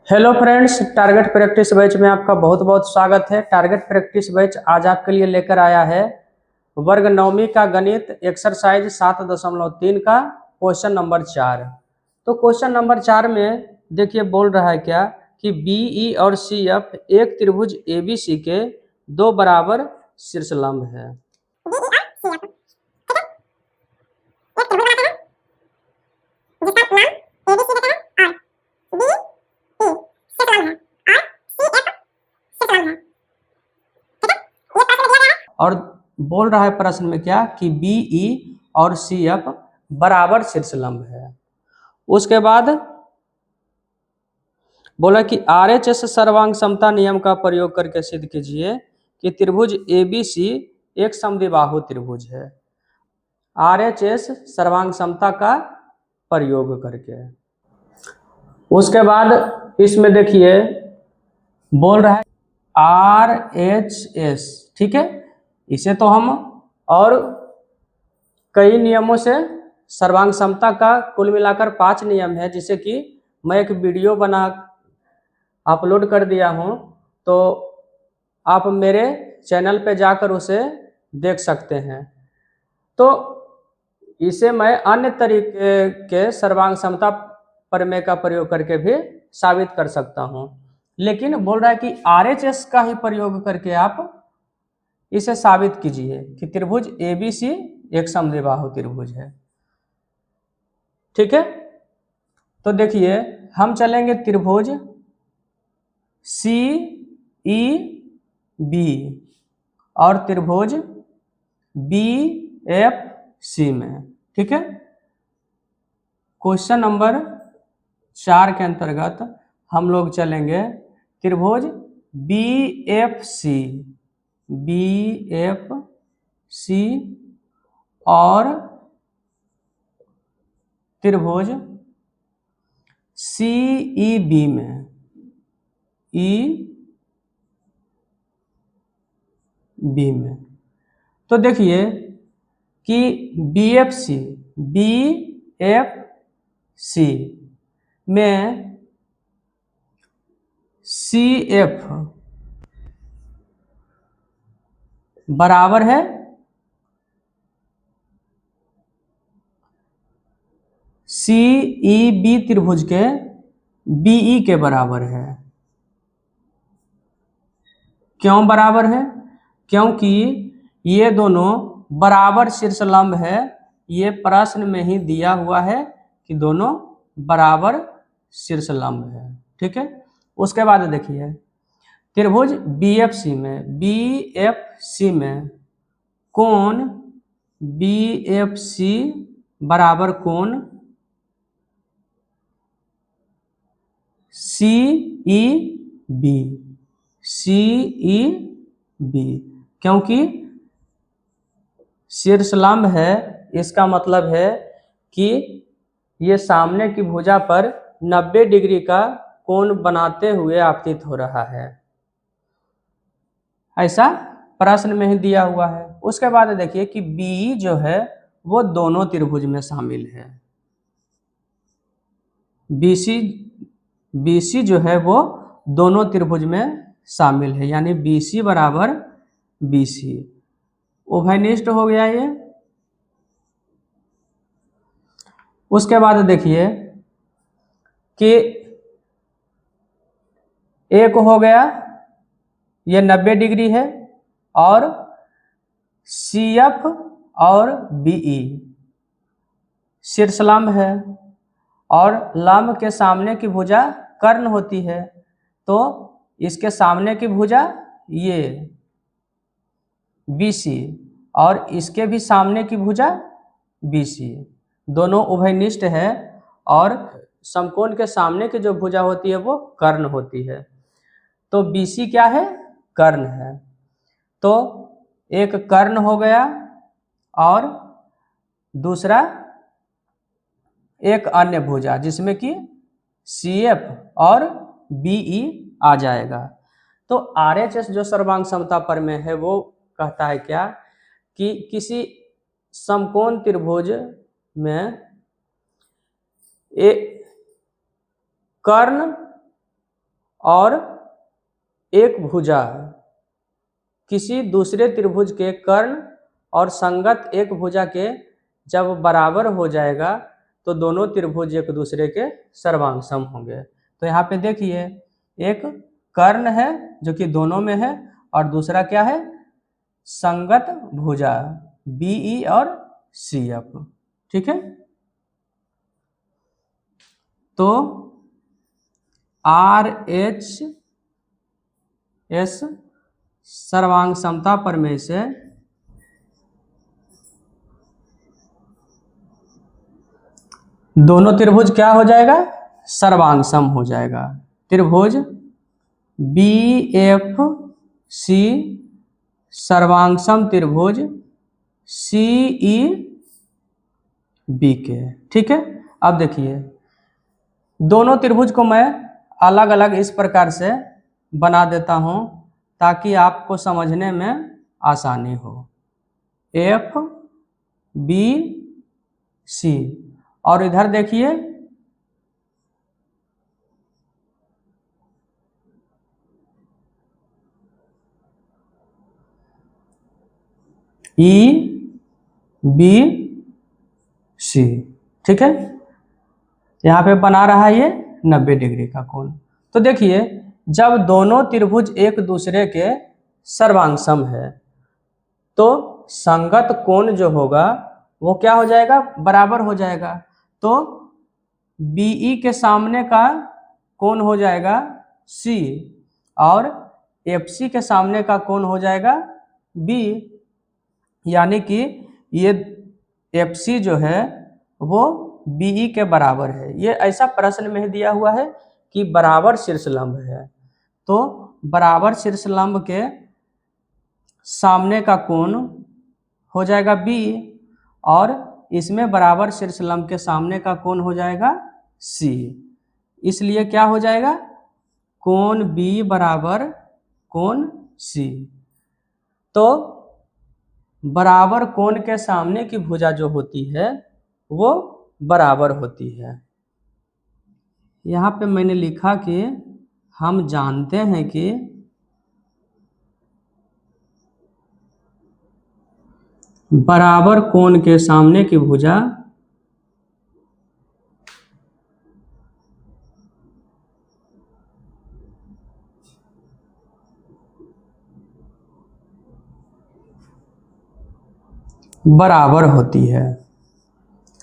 Hello friends, target practice batch में आपका बहुत बहुत स्वागत है। टारगेट प्रैक्टिस बैच आज आपके लिए लेकर आया है वर्ग नवमी का गणित एक्सरसाइज 7.3 का क्वेश्चन नंबर 4। तो क्वेश्चन नंबर 4 में देखिए बोल रहा है क्या कि बी ई और सी एफ एक त्रिभुज ए बी सी के दो बराबर शीर्षलंब है। और बोल रहा है प्रश्न में क्या कि बी ई और सी एफ बराबर शीर्षलंब है। उसके बाद बोला कि आर एच एस सर्वांग समता नियम का प्रयोग करके सिद्ध कीजिए कि त्रिभुज ए बी सी एक समद्विबाहु त्रिभुज है। आर एच एस सर्वांग समता का प्रयोग करके। उसके बाद इसमें देखिए बोल रहा है आर एच एस, ठीक है। इसे तो हम और कई नियमों से सर्वांग समता का कुल मिलाकर 5 नियम है, जिसे कि मैं एक वीडियो बना अपलोड कर दिया हूँ, तो आप मेरे चैनल पे जाकर उसे देख सकते हैं। तो इसे मैं अन्य तरीके के सर्वांग समता प्रमेय का प्रयोग करके भी साबित कर सकता हूँ, लेकिन बोल रहा है कि आरएचएस का ही प्रयोग करके आप इसे साबित कीजिए कि त्रिभुज एबीसी एक समद्विबाहु त्रिभुज है। ठीक है, तो देखिए हम चलेंगे त्रिभुज सी ई बी और त्रिभुज बी एफ सी में। ठीक है, क्वेश्चन नंबर 4 के अंतर्गत हम लोग चलेंगे त्रिभुज बी एफ सी और त्रिभुज सी ई बी में, ई बी में। तो देखिए कि बी एफ सी में सी एफ बराबर है सी ई बी त्रिभुज के बीई के बराबर है। क्यों बराबर है? क्योंकि ये दोनों बराबर शीर्षलंब है। ये प्रश्न में ही दिया हुआ है कि दोनों बराबर शीर्षलंब है। ठीक है, उसके बाद देखिए त्रिभुज बी एफ सी में कोण बी एफ सी बराबर कोण सी ई बी, क्योंकि शीर्षलंब है, इसका मतलब है कि ये सामने की भुजा पर 90 डिग्री का कोण बनाते हुए आपतित हो रहा है, ऐसा प्रश्न में ही दिया हुआ है। उसके बाद देखिए कि बी जो है वो दोनों त्रिभुज में शामिल है। बीसी जो है वो दोनों त्रिभुज में शामिल है, यानी बीसी बराबर बीसी उभयनिष्ठ हो गया ये। उसके बाद देखिए कि एक हो गया ये 90 डिग्री है और सी एफ और बीई शीर्षलंब है और लंब के सामने की भुजा कर्ण होती है, तो इसके सामने की भुजा ये बीसी और इसके भी सामने की भुजा बीसी, दोनों उभयनिष्ठ है और समकोण के सामने की जो भुजा होती है वो कर्ण होती है। तो बीसी क्या है? कर्ण है। तो एक कर्ण हो गया और दूसरा एक अन्य भुजा जिसमें कि सी एफ और बीई आ जाएगा। तो आरएचएस जो सर्वांग समता प्रमेय है वो कहता है क्या कि किसी समकोण त्रिभुज में एक कर्ण और एक भुजा किसी दूसरे त्रिभुज के कर्ण और संगत एक भुजा के जब बराबर हो जाएगा तो दोनों त्रिभुज एक दूसरे के सर्वांग सम होंगे। तो यहाँ पे देखिए एक कर्ण है जो कि दोनों में है और दूसरा क्या है, संगत भुजा BE और CF। ठीक है, तो RHS सर्वांग समता प्रमेय से दोनों त्रिभुज क्या हो जाएगा, सर्वांग सम हो जाएगा। त्रिभुज BFC सर्वांग सम त्रिभुज CEBK। ठीक है, अब देखिए दोनों त्रिभुज को मैं अलग अलग इस प्रकार से बना देता हूं ताकि आपको समझने में आसानी हो। FBC और इधर देखिए EBC। ठीक है, यहाँ पे बना रहा है ये 90 डिग्री का कोण। तो देखिए जब दोनों त्रिभुज एक दूसरे के सर्वांग सम है तो संगत कोण जो होगा वो क्या हो जाएगा, बराबर हो जाएगा। तो BE के सामने का कोण हो जाएगा C और FC के सामने का कोण हो जाएगा B, यानी कि ये FC जो है वो BE के बराबर है। ये ऐसा प्रश्न में दिया हुआ है कि बराबर शीर्षलंब है, तो बराबर शीर्षलंब के सामने का कोण हो जाएगा B और इसमें बराबर शीर्षलंब के सामने का कोण हो जाएगा C। इसलिए क्या हो जाएगा, कोण B बराबर कोण C। तो बराबर कोण के सामने की भुजा जो होती है वो बराबर होती है। यहाँ पे मैंने लिखा कि हम जानते हैं कि बराबर कोण के सामने की भुजा बराबर होती है।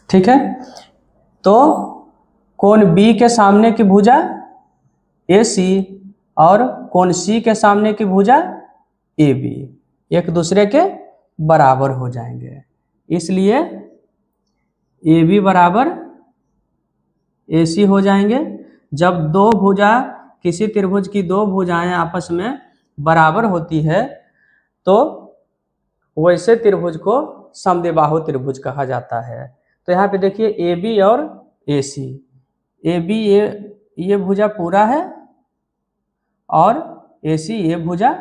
ठीक है, तो कोण B के सामने की भुजा AC और कोण C के सामने की भुजा AB एक दूसरे के बराबर हो जाएंगे। इसलिए AB बराबर AC हो जाएंगे। जब दो भुजा किसी त्रिभुज की दो भुजाएं आपस में बराबर होती है तो वैसे त्रिभुज को समद्विबाहु त्रिभुज कहा जाता है। तो यहाँ पे देखिए AB और AC, AB ये भुजा पूरा है और AC ये भुजा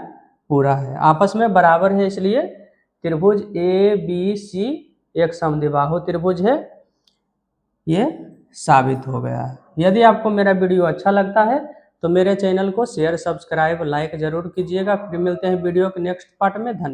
पूरा है, आपस में बराबर है, इसलिए त्रिभुज ABC एक समद्विबाहु त्रिभुज है। ये साबित हो गया। यदि आपको मेरा वीडियो अच्छा लगता है तो मेरे चैनल को शेयर, सब्सक्राइब, लाइक जरूर कीजिएगा। फिर मिलते हैं वीडियो के नेक्स्ट पार्ट में। धन्यवाद।